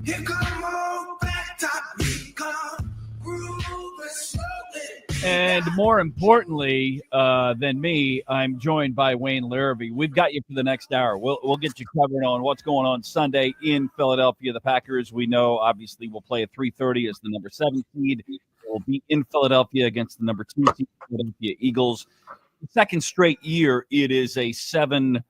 Here come on back top, we come grooving slowly. And more importantly than me, I'm joined by Wayne Larrivee. We've got you for the next hour. We'll get you covered on what's going on Sunday in Philadelphia. The Packers, we know, obviously will play at 3:30 as the number 7 seed. Will be in Philadelphia against the number 2 seed, Philadelphia Eagles. The second straight year, it is a 7-seed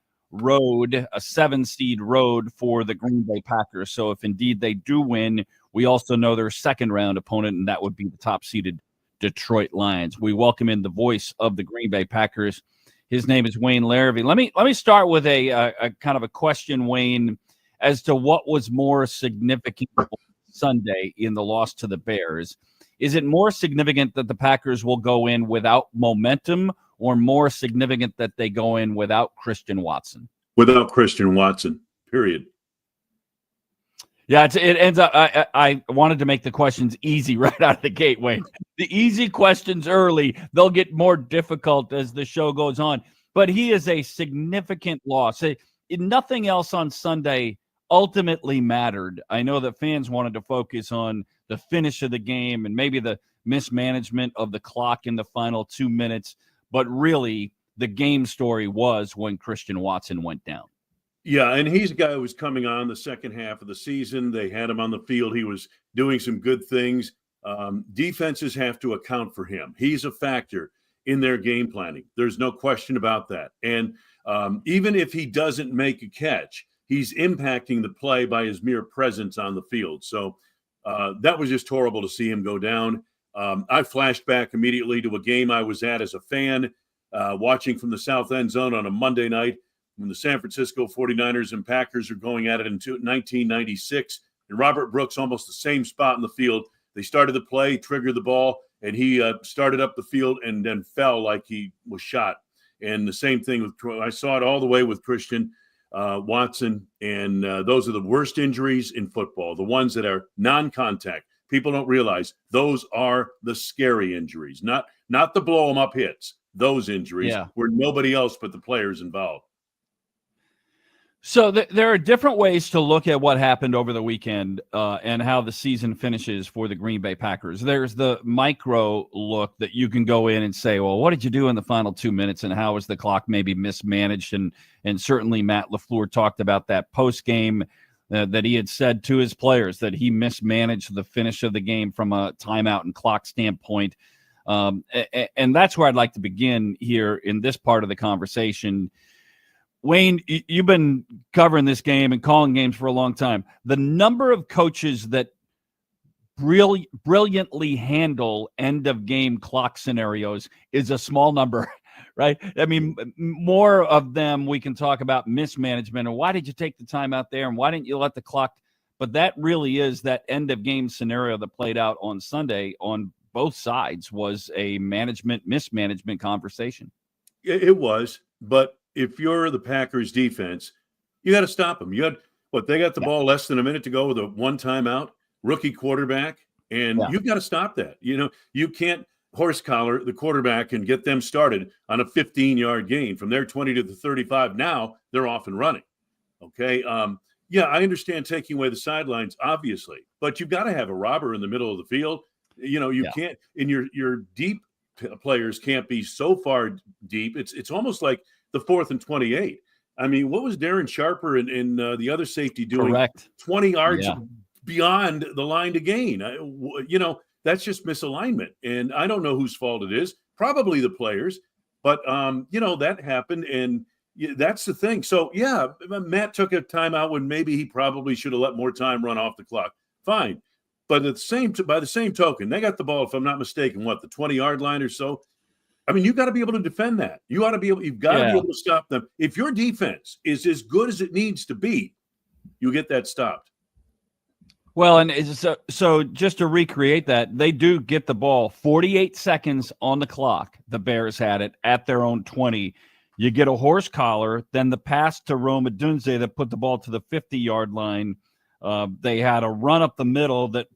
road for the Green Bay Packers. So if indeed they do win, we also know their second round opponent, and that would be the top-seeded Detroit Lions. We welcome in the voice of the Green Bay Packers. His name is Wayne Larrivee. Let me start with a kind of a question, Wayne, as to what was more significant Sunday in the loss to the Bears. Is it more significant that the Packers will go in without momentum, or more significant that they go in without Christian Watson? Without Christian Watson, period. Yeah, it ends up. I wanted to make the questions easy right out of the gate, Wayne. The easy questions early, they'll get more difficult as the show goes on. But he is a significant loss. Nothing else on Sunday ultimately mattered. I know that fans wanted to focus on the finish of the game and maybe the mismanagement of the clock in the final 2 minutes. But really, the game story was when Christian Watson went down. Yeah, and he's a guy who was coming on the second half of the season. They had him on the field. He was doing some good things. Defenses have to account for him. He's a factor in their game planning. There's no question about that. And even if he doesn't make a catch, he's impacting the play by his mere presence on the field. So that was just horrible to see him go down. I flashed back immediately to a game I was at as a fan, watching from the south end zone on a Monday night when the San Francisco 49ers and Packers are going at it in 1996. And Robert Brooks, almost the same spot in the field. They started the play, triggered the ball, and he started up the field and then fell like he was shot. And the same thing with I saw it all the way with Christian Watson. And those are the worst injuries in football, the ones that are non-contact. People don't realize those are the scary injuries, not the blow-them-up hits. Those injuries where nobody else but the players involved. So there are different ways to look at what happened over the weekend and how the season finishes for the Green Bay Packers. There's the micro look that you can go in and say, well, what did you do in the final 2 minutes and how was the clock maybe mismanaged? And certainly Matt LaFleur talked about that post-game that he had said to his players that he mismanaged the finish of the game from a timeout and clock standpoint. And that's where I'd like to begin here in this part of the conversation. Wayne, you've been covering this game and calling games for a long time. The number of coaches that brilliantly handle end-of-game clock scenarios is a small number, right? I mean, more of them we can talk about mismanagement and why did you take the time out there and why didn't you let the clock – but that really is that end-of-game scenario that played out on Sunday on both sides was a mismanagement conversation. It was, but – if you're the Packers defense, you got to stop them. You got they got the ball less than a minute to go with a one timeout, rookie quarterback, and you've got to stop that. You know, you can't horse collar the quarterback and get them started on a 15-yard gain from their 20 to the 35. Now they're off and running. Okay. I understand taking away the sidelines, obviously, but you've got to have a robber in the middle of the field. You know, you can't, and your deep players can't be so far deep. It's almost like the 4th and 28. I mean, what was Darren Sharper and the other safety doing? Correct. 20 yards beyond the line to gain. That's just misalignment. And I don't know whose fault it is. Probably the players. But, that happened. And that's the thing. So, Matt took a timeout when maybe he probably should have let more time run off the clock. Fine. But by the same token, they got the ball, if I'm not mistaken, the 20-yard line or so. I mean, you've got to be able to defend that. You've got to be able to stop them. If your defense is as good as it needs to be, you get that stopped. Well, and so just to recreate that, they do get the ball 48 seconds on the clock. The Bears had it at their own 20. You get a horse collar, then the pass to Rome Odunze that put the ball to the 50-yard line. They had a run up the middle that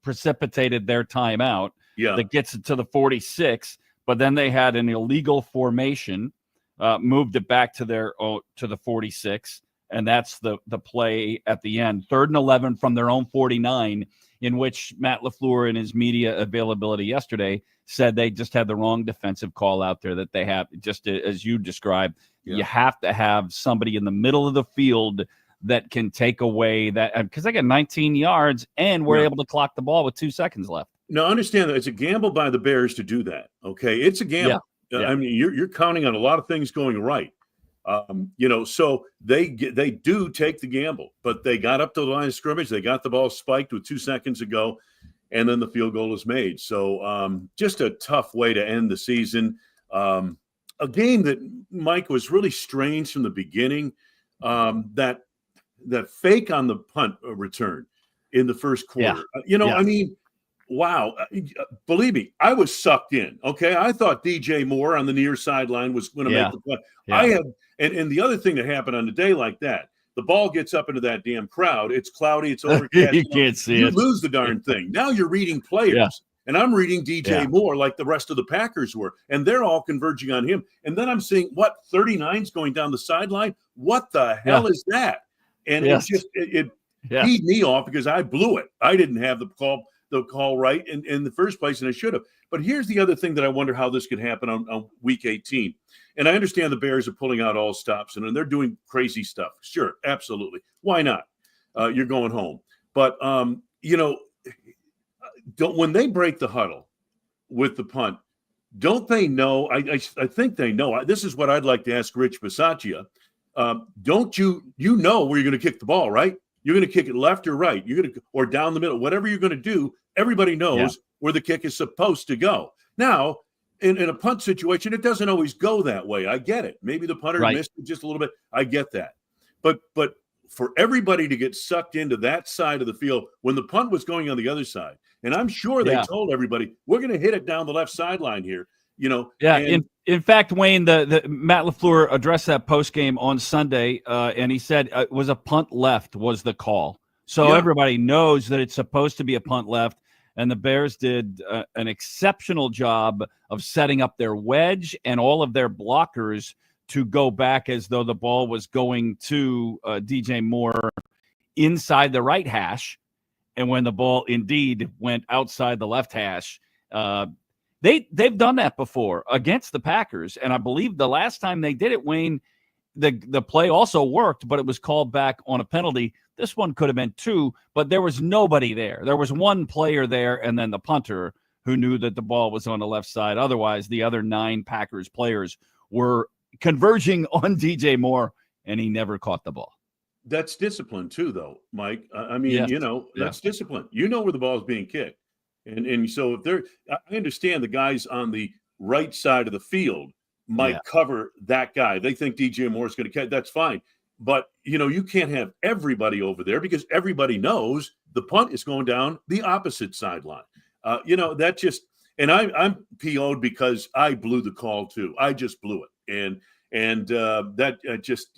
precipitated their timeout that gets it to the 46. But then they had an illegal formation, moved it back to the 46, And that's the play at the end. 3rd and 11 from their own 49, in which Matt LaFleur in his media availability yesterday said they just had the wrong defensive call out there, that they have, just as you described, you have to have somebody in the middle of the field that can take away that, because they got 19 yards and we're able to clock the ball with 2 seconds left. Now, understand that it's a gamble by the Bears to do that. Okay, it's a gamble. I mean, you're counting on a lot of things going right. So they do take the gamble, but they got up to the line of scrimmage. They got the ball spiked with 2 seconds to go, and then the field goal is made. So just a tough way to end the season. A game that, Mike, was really strange from the beginning. That fake on the punt return in the first quarter. I mean, wow. Believe me, I was sucked in. Okay. I thought DJ Moore on the near sideline was going to make the play. And the other thing that happened on a day like that, the ball gets up into that damn crowd. It's cloudy. It's overcast. You can't see it. You lose the darn thing. Now you're reading players. And I'm reading DJ Moore like the rest of the Packers were. And they're all converging on him. And then I'm seeing, 39's going down the sideline? What the hell is that? And it peed me off because I blew it. I didn't have the call right in the first place, and I should have. But here's the other thing that I wonder how this could happen on week 18. And I understand the Bears are pulling out all stops and they're doing crazy stuff. Sure, absolutely. Why not? You're going home. But, when they break the huddle with the punt, don't they know? I think they know. This is what I'd like to ask Rich Bisaccia. Don't you know where you're going to kick the ball, right? You're going to kick it left or right. You're going to, or down the middle, whatever you're going to do. Everybody knows where the kick is supposed to go. Now, in a punt situation, it doesn't always go that way. I get it. Maybe the punter missed it just a little bit. I get that. But for everybody to get sucked into that side of the field when the punt was going on the other side, and I'm sure they told everybody, we're going to hit it down the left sideline here. In fact, Wayne, the Matt LaFleur addressed that post game on Sunday, and he said it was a punt left was the call. So everybody knows that it's supposed to be a punt left, and the Bears did an exceptional job of setting up their wedge and all of their blockers to go back as though the ball was going to DJ Moore inside the right hash, and when the ball indeed went outside the left hash, They've done that before against the Packers, and I believe the last time they did it, Wayne, the play also worked, but it was called back on a penalty. This one could have been 2, but there was nobody there. There was one player there, and then the punter who knew that the ball was on the left side. Otherwise, the other 9 Packers players were converging on DJ Moore, and he never caught the ball. That's discipline too, though, Mike. I mean, that's discipline. You know where the ball is being kicked. And so I understand the guys on the right side of the field might cover that guy. They think DJ Moore is going to catch. That's fine. But, you can't have everybody over there because everybody knows the punt is going down the opposite sideline. That just – and I'm PO'd because I blew the call too. I just blew it. And that just,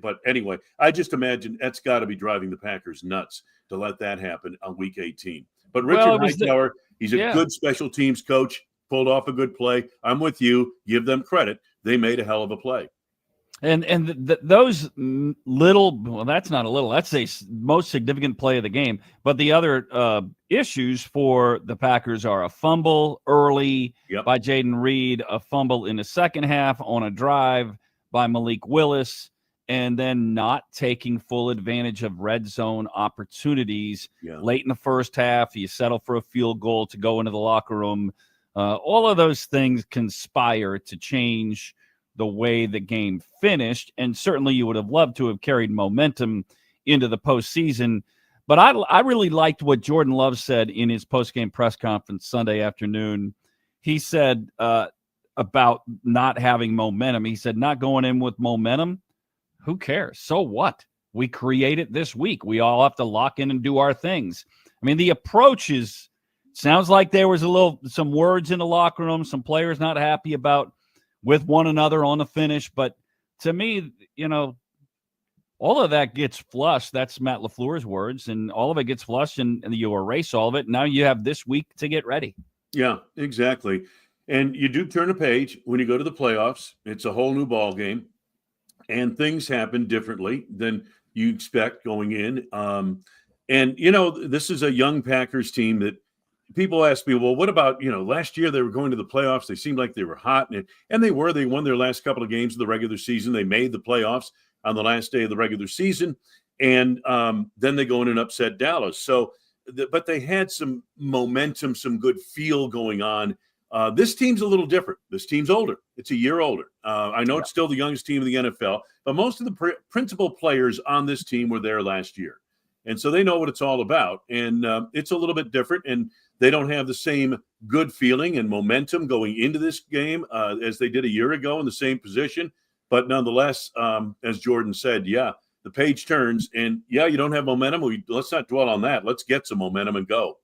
but anyway, I just imagine that's got to be driving the Packers nuts to let that happen on week 18. But Richard Hightower, he's a good special teams coach, pulled off a good play. I'm with you. Give them credit. They made a hell of a play. And those little, well, that's not a little, that's a most significant play of the game. But the other issues for the Packers are a fumble early by Jaden Reed, a fumble in the second half on a drive by Malik Willis, and then not taking full advantage of red zone opportunities late in the first half. You settle for a field goal to go into the locker room. All of those things conspire to change the way the game finished, and certainly you would have loved to have carried momentum into the postseason. But I really liked what Jordan Love said in his postgame press conference Sunday afternoon. He said about not having momentum. He said, not going in with momentum, who cares? So what? We create it this week. We all have to lock in and do our things. I mean, the approach sounds like there was some words in the locker room, some players not happy with one another on the finish. But to me, all of that gets flushed. That's Matt LaFleur's words, and all of it gets flushed, and you erase all of it. Now you have this week to get ready. Yeah, exactly. And you do turn a page when you go to the playoffs. It's a whole new ball game. and things happen differently than you expect going in. And this is a young Packers team that people ask me, well, what about, last year they were going to the playoffs. They seemed like they were hot, and they were. They won their last couple of games of the regular season. They made the playoffs on the last day of the regular season, and then they go in and upset Dallas. So, but they had some momentum, some good feel going on. This team's a little different. This team's older. It's a year older. I know it's still the youngest team in the NFL, but most of the principal players on this team were there last year. And so they know what it's all about. And it's a little bit different. And they don't have the same good feeling and momentum going into this game as they did a year ago in the same position. But nonetheless, as Jordan said, the page turns. And, you don't have momentum. Let's not dwell on that. Let's get some momentum and go.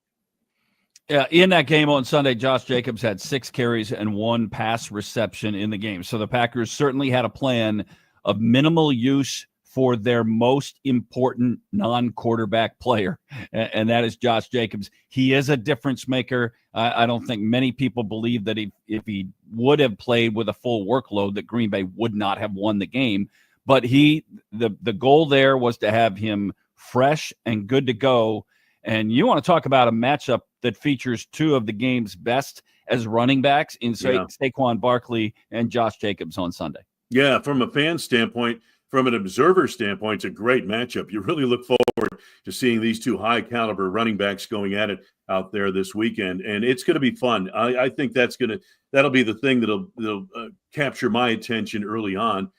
Yeah, in that game on Sunday, Josh Jacobs had 6 carries and 1 pass reception in the game. So the Packers certainly had a plan of minimal use for their most important non-quarterback player, and that is Josh Jacobs. He is a difference maker. I don't think many people believe that if he would have played with a full workload, that Green Bay would not have won the game. But the goal there was to have him fresh and good to go. And you want to talk about a matchup that features 2 of the game's best as running backs in Saquon Barkley and Josh Jacobs on Sunday. Yeah, from a fan standpoint, from an observer standpoint, it's a great matchup. You really look forward to seeing these 2 high-caliber running backs going at it out there this weekend, and it's going to be fun. I think that'll be the thing that'll capture my attention early on.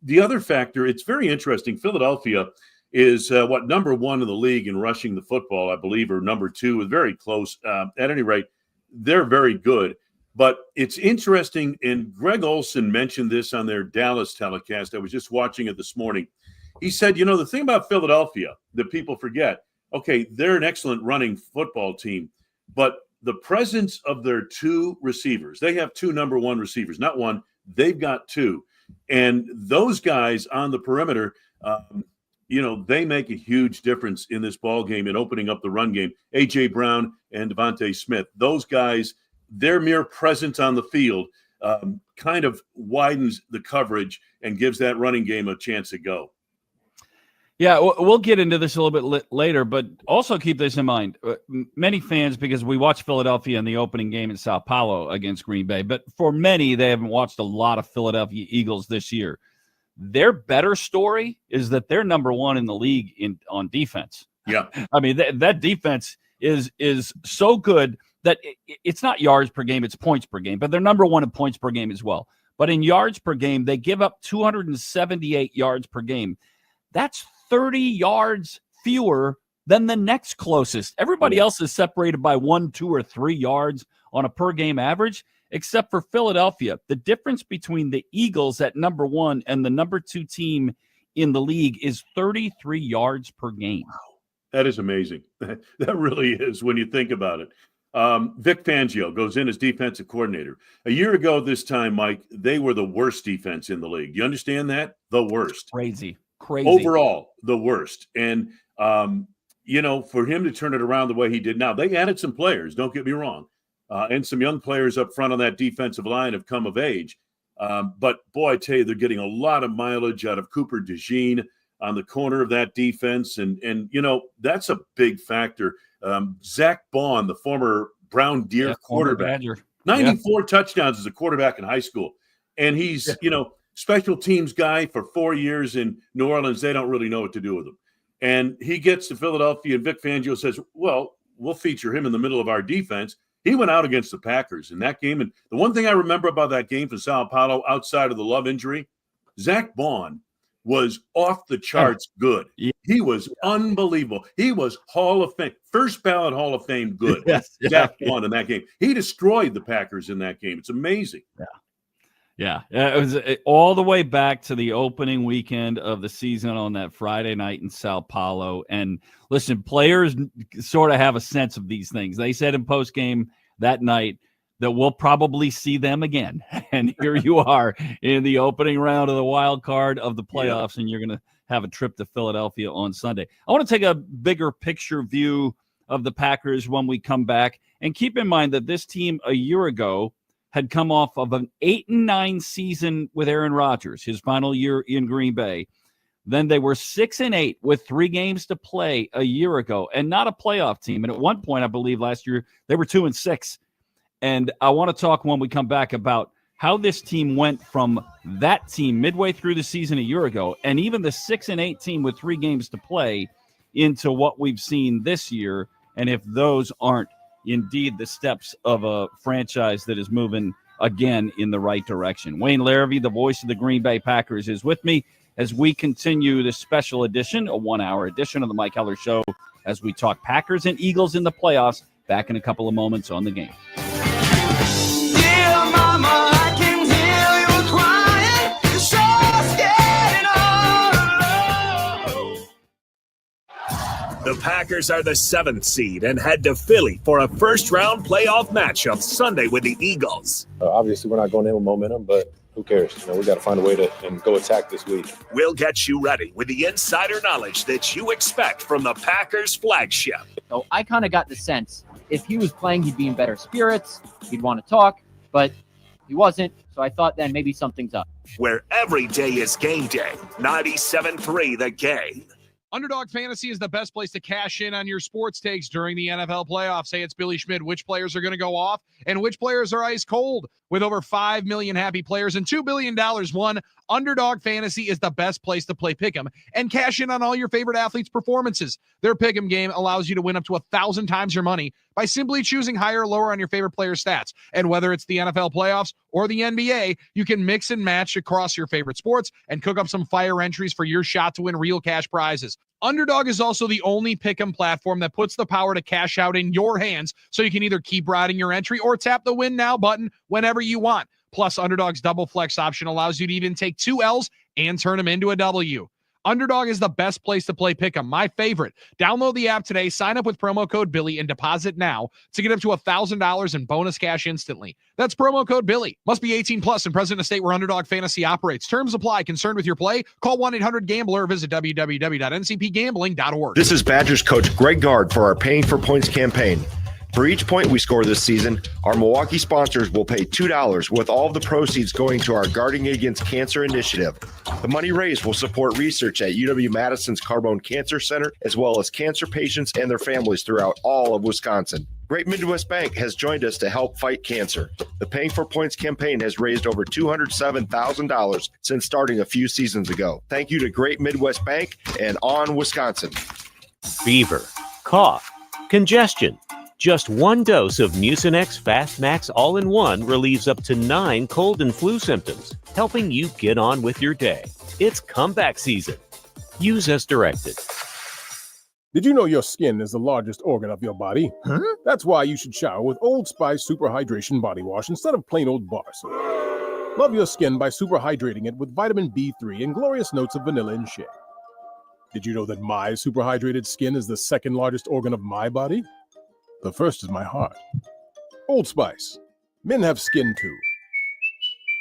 The other factor, it's very interesting. Philadelphia is number 1 in the league in rushing the football, I believe, or number 2, is very close. At any rate, they're very good. But it's interesting, and Greg Olsen mentioned this on their Dallas telecast. I was just watching it this morning. He said, the thing about Philadelphia that people forget, okay, they're an excellent running football team, but the presence of their 2 receivers, they have 2 number 1 receivers, not 1, they've got 2. And those guys on the perimeter, they make a huge difference in this ball game and opening up the run game. A.J. Brown and Devontae Smith, those guys, their mere presence on the field kind of widens the coverage and gives that running game a chance to go. Yeah, we'll get into this a little bit later, but also keep this in mind. Many fans, because we watched Philadelphia in the opening game in Sao Paulo against Green Bay, but for many, they haven't watched a lot of Philadelphia Eagles this year. Their better story is that they're number 1 in the league on defense. Yeah. I mean, that defense is so good that it's not yards per game, it's points per game, but they're number 1 in points per game as well. But in yards per game, they give up 278 yards per game. That's 30 yards fewer than the next closest. Everybody else is separated by 1, 2, or 3 yards on a per game average, except for Philadelphia. The difference between the Eagles at number 1 and the number 2 team in the league is 33 yards per game. Wow. That is amazing. That really is when you think about it. Vic Fangio goes in as defensive coordinator. A year ago this time, Mike, they were the worst defense in the league. You understand that? The worst. Crazy. Overall, the worst. And, for him to turn it around the way he did now, they added some players, don't get me wrong, and some young players up front on that defensive line have come of age. But, boy, I tell you, they're getting a lot of mileage out of Cooper DeJean on the corner of that defense. And that's a big factor. Zach Bond, the former Brown Deer quarterback, 94 touchdowns as a quarterback in high school. And he's, special teams guy for 4 years in New Orleans. They don't really know what to do with him. And he gets to Philadelphia, and Vic Fangio says, well, we'll feature him in the middle of our defense. He went out against the Packers in that game. And the one thing I remember about that game for Sao Paulo, outside of the Love injury, Zach Bond was off the charts good. He was unbelievable. He was Hall of Fame, first ballot Hall of Fame good. Zach Bond in that game. He destroyed the Packers in that game. It's amazing. Yeah, it was all the way back to the opening weekend of the season on that Friday night in Sao Paulo. And listen, players sort of have a sense of these things. They said in postgame that night that we'll probably see them again. And here you are in the opening round of the wild card of the playoffs, and you're going to have a trip to Philadelphia on Sunday. I want to take a bigger picture view of the Packers when we come back. And keep in mind that this team a year ago had come off of an 8-9 season with Aaron Rodgers, his final year in Green Bay. Then they were 6-8 with 3 games to play a year ago, and not a playoff team. And at one point, I believe last year, they were 2-6. And I want to talk when we come back about how this team went from that team midway through the season a year ago, and even the 6-8 team with 3 games to play, into what we've seen this year, and if those aren't indeed the steps of a franchise that is moving again in the right direction. Wayne Larrivee, the voice of the Green Bay Packers, is with me as we continue this special edition, a 1-hour edition of the Mike Heller Show, as we talk Packers and Eagles in the playoffs. Back in a couple of moments on The Game. Dear mama, I can hear you crying. You're so scared and all alone. The Packers are the 7th seed and head to Philly for a first-round playoff matchup Sunday with the Eagles. Obviously, we're not going in with momentum, but who cares? We got to find a way to go attack this week. We'll get you ready with the insider knowledge that you expect from the Packers flagship. So I kind of got the sense if he was playing, he'd be in better spirits. He'd want to talk, but he wasn't. So I thought then maybe something's up. Where every day is game day. 97.3 The Game. Underdog Fantasy is the best place to cash in on your sports takes during the NFL playoffs. Hey, it's Billy Schmidt. Which players are going to go off and which players are ice cold? With over 5 million happy players and $2 billion won, Underdog Fantasy is the best place to play Pick'em and cash in on all your favorite athletes' performances. Their Pick'em game allows you to win up to 1,000 times your money by simply choosing higher or lower on your favorite player's stats. And whether it's the NFL playoffs or the NBA, you can mix and match across your favorite sports and cook up some fire entries for your shot to win real cash prizes. Underdog is also the only Pick'em platform that puts the power to cash out in your hands, so you can either keep riding your entry or tap the win now button whenever you want. Plus, Underdog's double flex option allows you to even take 2 L's and turn them into a W. Underdog is the best place to play Pick'em, my favorite. Download the app today, sign up with promo code Billy, and deposit now to get up to $1,000 in bonus cash instantly. That's promo code Billy. Must be 18 plus and present in a state where Underdog Fantasy operates. Terms apply. Concerned with your play? Call 1-800-GAMBLER or visit www.ncpgambling.org. This is Badgers coach Greg Gard for our Paying for Points campaign. For each point we score this season, our Milwaukee sponsors will pay $2, with all of the proceeds going to our Guarding Against Cancer initiative. The money raised will support research at UW-Madison's Carbone Cancer Center, as well as cancer patients and their families throughout all of Wisconsin. Great Midwest Bank has joined us to help fight cancer. The Paying for Points campaign has raised over $207,000 since starting a few seasons ago. Thank you to Great Midwest Bank and On Wisconsin. Fever, cough, congestion. Just 1 dose of Mucinex Fast Max All-in-One relieves up to 9 cold and flu symptoms, helping you get on with your day. It's comeback season. Use as directed. Did you know your skin is the largest organ of your body? Huh? That's why you should shower with Old Spice Super Hydration Body Wash instead of plain old bar soap. Love your skin by super hydrating it with vitamin B3 and glorious notes of vanilla and shea. Did you know that my super hydrated skin is the second largest organ of my body? The first is my heart. Old Spice. Men have skin too.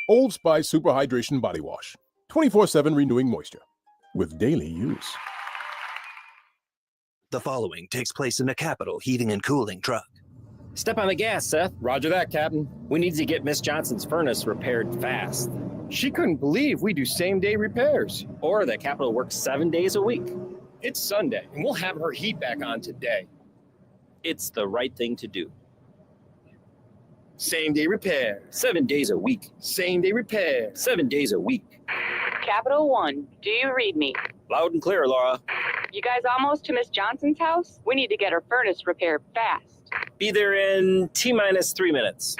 Old Spice Super Hydration Body Wash. 24/7 renewing moisture. With daily use. The following takes place in a Capital Heating and Cooling truck. Step on the gas, Seth. Roger that, Captain. We need to get Miss Johnson's furnace repaired fast. She couldn't believe we do same-day repairs. Or that Capital works 7 days a week. It's Sunday, and we'll have her heat back on today. It's the right thing to do. Same-day repair. 7 days a week. Same-day repair. 7 days a week. Capital One, do you read me? Loud and clear, Laura. You guys almost to Miss Johnson's house? We need to get her furnace repaired fast. Be there in T-minus 3 minutes.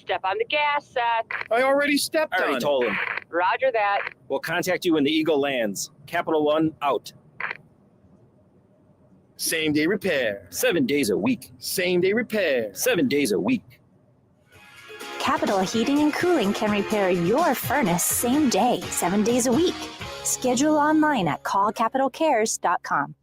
Step on the gas, Seth. I already stepped on it. I already told him. Roger that. We'll contact you when the Eagle lands. Capital One, out. Same-day repair. 7 days a week. Same-day repair. 7 days a week. Capital Heating and Cooling can repair your furnace same day, 7 days a week. Schedule online at callcapitalcares.com.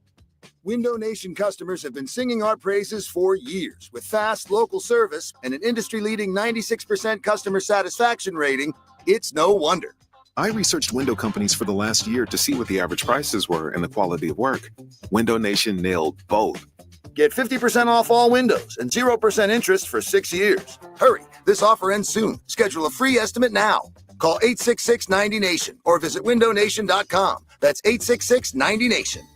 Window Nation customers have been singing our praises for years. With fast local service and an industry-leading 96% customer satisfaction rating, it's no wonder. I researched window companies for the last year to see what the average prices were and the quality of work. Window Nation nailed both. Get 50% off all windows and 0% interest for 6 years. Hurry, This offer ends soon. Schedule a free estimate now. Call 866-90-NATION or visit windownation.com. That's 866-90-NATION.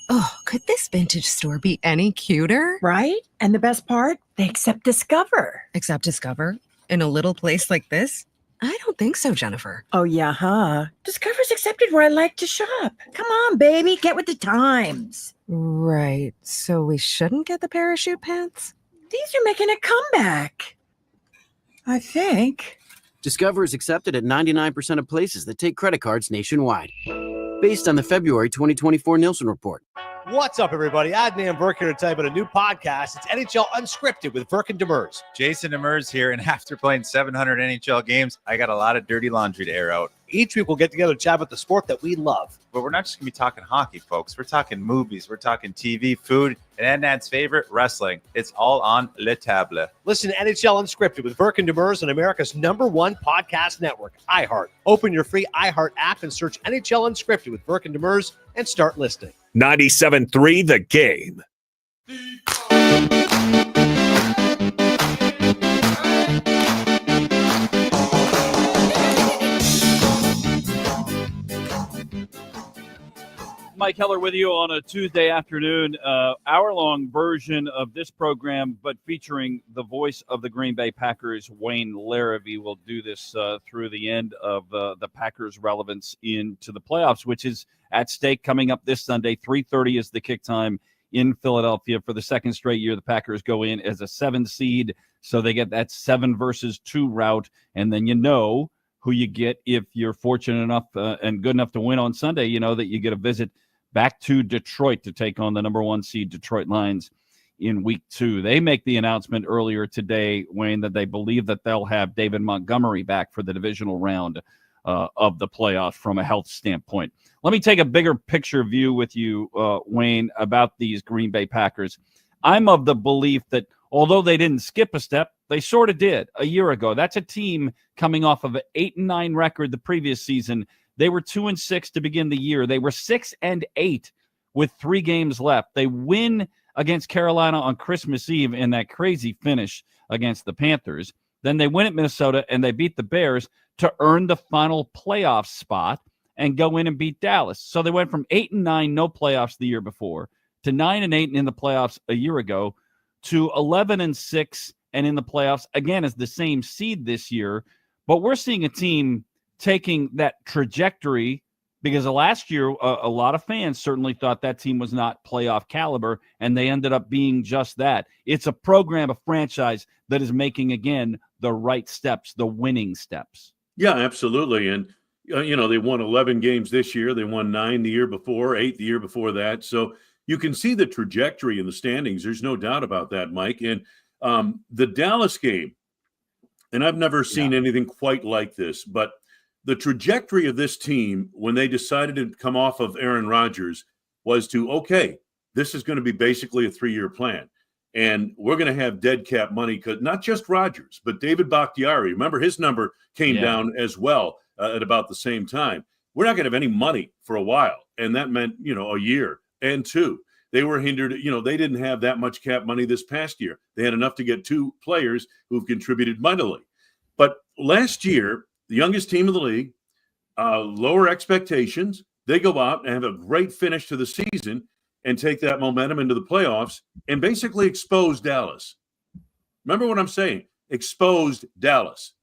Oh, could this vintage store be any cuter? Right? And the best part, they accept Discover. Accept Discover? In a little place like this? I don't think so, Jennifer. Oh, yeah, huh? Discover's accepted where I like to shop. Come on, baby, get with the times. Right. So we shouldn't get the parachute pants? These are making a comeback. I think. Discover is accepted at 99% of places that take credit cards nationwide. Based on the February 2024 Nielsen report. What's up, everybody? Adnan Burke here to tell you about a new podcast. It's NHL Unscripted with Burke and Demers. Jason Demers here, and after playing 700 NHL games, I got a lot of dirty laundry to air out. Each week we'll get together to chat about the sport that we love. But we're not just going to be talking hockey, folks. We're talking movies. We're talking TV, food, and Adnan's favorite, wrestling. It's all on Le Table. Listen to NHL Unscripted with Burke and Demers on America's #1 podcast network, iHeart. Open your free iHeart app and search NHL Unscripted with Burke and Demers and start listening. 97.3 The Game. Mike Heller with you on a Tuesday afternoon, hour-long version of this program, but featuring the voice of the Green Bay Packers, Wayne Larrivee. Will do this through the end of the Packers' relevance into the playoffs, which is at stake coming up this Sunday. 3:30 is the kick time in Philadelphia. For the second straight year, the Packers go in as a 7 seed, so they get that 7 versus 2 route, and then you know who you get if you're fortunate enough and good enough to win on Sunday. You know that you get a visit back to Detroit to take on the #1 seed Detroit Lions in week 2. They make the announcement earlier today, Wayne, that they believe that they'll have David Montgomery back for the divisional round of the playoffs from a health standpoint. Let me take a bigger picture view with you, Wayne, about these Green Bay Packers. I'm of the belief that although they didn't skip a step, they sort of did a year ago. That's a team coming off of an 8-9 record the previous season. They were 2-6 to begin the year. They were 6-8 with 3 games left. They win against Carolina on Christmas Eve in that crazy finish against the Panthers. Then they win at Minnesota and they beat the Bears to earn the final playoff spot and go in and beat Dallas. So they went from 8-9, no playoffs the year before, to 9-8 in the playoffs a year ago, to 11-6 and in the playoffs again as the same seed this year. But we're seeing a team taking that trajectory, because last year a lot of fans certainly thought that team was not playoff caliber, and they ended up being just that. It's a program, a franchise that is making, again, the right steps, the winning steps. Yeah, absolutely. And, they won 11 games this year. They won 9 the year before, 8 the year before that. So you can see the trajectory in the standings. There's no doubt about that, Mike. And the Dallas game, and I've never seen anything quite like this, but the trajectory of this team when they decided to come off of Aaron Rodgers was to, okay, this is going to be basically a 3-year plan. And we're going to have dead cap money, because not just Rodgers, but David Bakhtiari. Remember, his number came down as well at about the same time. We're not going to have any money for a while. And that meant, a year and 2. They were hindered. They didn't have that much cap money this past year. They had enough to get 2 players who've contributed mightily. But last year, the youngest team of the league, lower expectations. They go out and have a great finish to the season and take that momentum into the playoffs and basically expose Dallas. Remember what I'm saying? Exposed Dallas.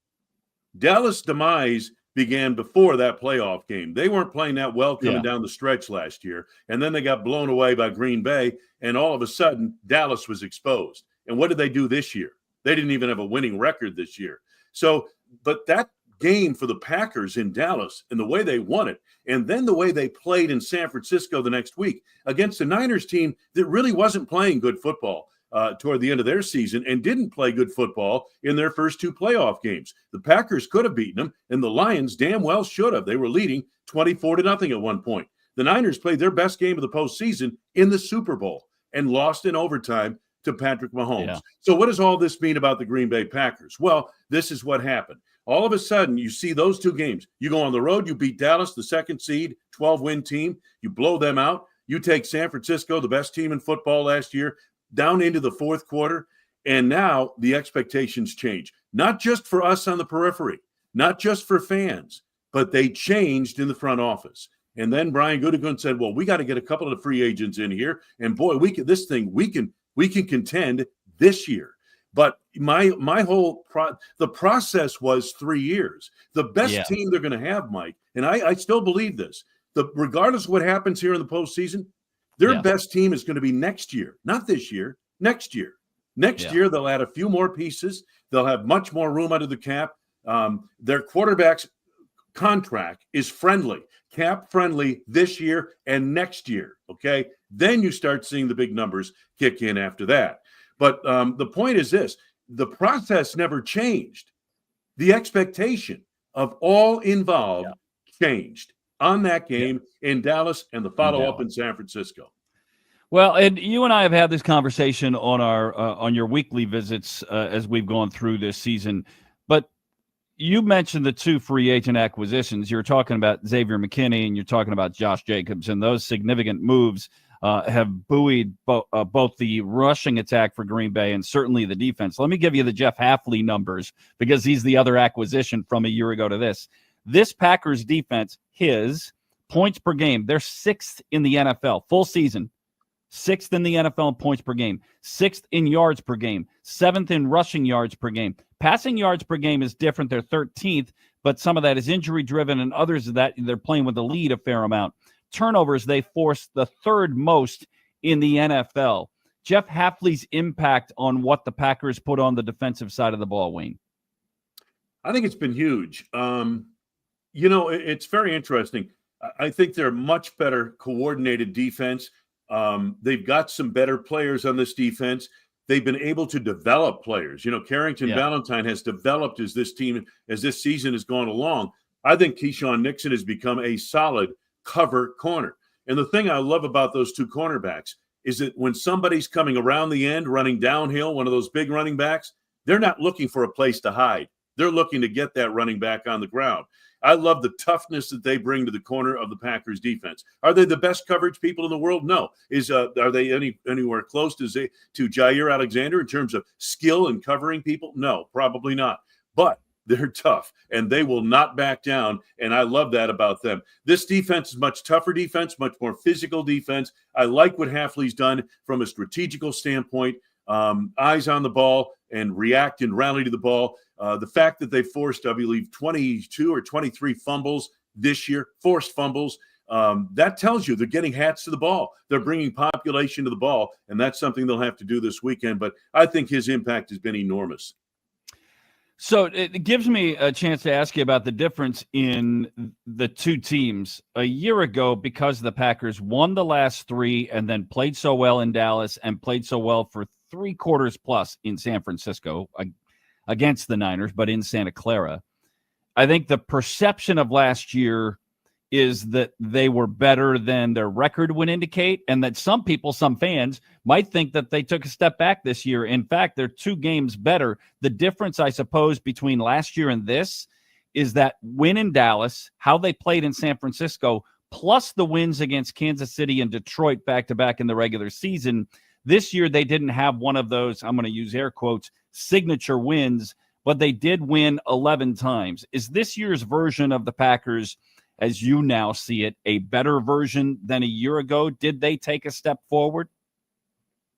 Dallas' demise began before that playoff game. They weren't playing that well coming down the stretch last year, and then they got blown away by Green Bay, and all of a sudden, Dallas was exposed. And what did they do this year? They didn't even have a winning record this year. So, but that game for the Packers in Dallas and the way they won it, and then the way they played in San Francisco the next week against the Niners team that really wasn't playing good football toward the end of their season and didn't play good football in their first 2 playoff games. The Packers could have beaten them, and the Lions damn well should have. They were leading 24-0 at one point. The Niners played their best game of the postseason in the Super Bowl and lost in overtime to Patrick Mahomes. Yeah. So what does all this mean about the Green Bay Packers? Well, this is what happened. All of a sudden, you see those 2 games. You go on the road, you beat Dallas, the 2nd seed, 12-win team. You blow them out. You take San Francisco, the best team in football last year, down into the 4th quarter, And now the expectations change, not just for us on the periphery, not just for fans, but they changed in the front office. And then Brian Gutekunst said, well, we got to get a couple of free agents in here. And boy, we can contend this year. But the process was 3 years. The best team they're going to have, Mike, and I still believe this, regardless of what happens here in the postseason, their best team is going to be next year, not this year, next year. Next year, they'll add a few more pieces. They'll have much more room under the cap. Their quarterback's contract is cap friendly this year and next year, okay? Then you start seeing the big numbers kick in after that. But the point is this, the process never changed. The expectation of all involved changed on that game in Dallas and the follow-up in San Francisco. Well, and you and I have had this conversation on our on your weekly visits as we've gone through this season. But you mentioned the two free agent acquisitions. You're talking about Xavier McKinney and you're talking about Josh Jacobs, and those significant moves have buoyed both the rushing attack for Green Bay and certainly the defense. Let me give you the Jeff Hafley numbers because he's the other acquisition from a year ago to this. This Packers defense, his points per game, they're 6th in the NFL, full season. 6th in the NFL in points per game, 6th in yards per game, 7th in rushing yards per game. Passing yards per game is different. They're 13th, but some of that is injury-driven, and others of that they're playing with the lead a fair amount. Turnovers, they forced the 3rd most in the NFL. Jeff Hafley's impact on what the Packers put on the defensive side of the ball, Wayne? I think it's been huge. It's very interesting. I think they're a much better coordinated defense. They've got some better players on this defense. They've been able to develop players. Carrington Valentine has developed as this season has gone along. I think Keyshawn Nixon has become a solid cover corner. And the thing I love about those two cornerbacks is that when somebody's coming around the end, running downhill, one of those big running backs, they're not looking for a place to hide. They're looking to get that running back on the ground. I love the toughness that they bring to the corner of the Packers defense. Are they the best coverage people in the world? No. Are they anywhere close to Jair Alexander in terms of skill and covering people? No, probably not. But they're tough, and they will not back down, and I love that about them. This defense is much tougher defense, much more physical defense. I like what Hafley's done from a strategical standpoint, eyes on the ball and react and rally to the ball. The fact that they forced, I believe, 22 or 23 fumbles this year, forced fumbles, that tells you they're getting hats to the ball. They're bringing population to the ball, and that's something they'll have to do this weekend. But I think his impact has been enormous. So it gives me a chance to ask you about the difference in the two teams. A year ago, because the Packers won the last 3 and then played so well in Dallas and played so well for 3 quarters plus in San Francisco against the Niners, but in Santa Clara, I think the perception of last year is that they were better than their record would indicate, and that some people, some fans, might think that they took a step back this year. In fact, they're 2 games better. The difference, I suppose, between last year and this is that win in Dallas, how they played in San Francisco, plus the wins against Kansas City and Detroit back-to-back in the regular season. This year, they didn't have one of those, I'm going to use air quotes, signature wins, but they did win 11 times. Is this year's version of the Packers, as you now see it, a better version than a year ago? Did they take a step forward?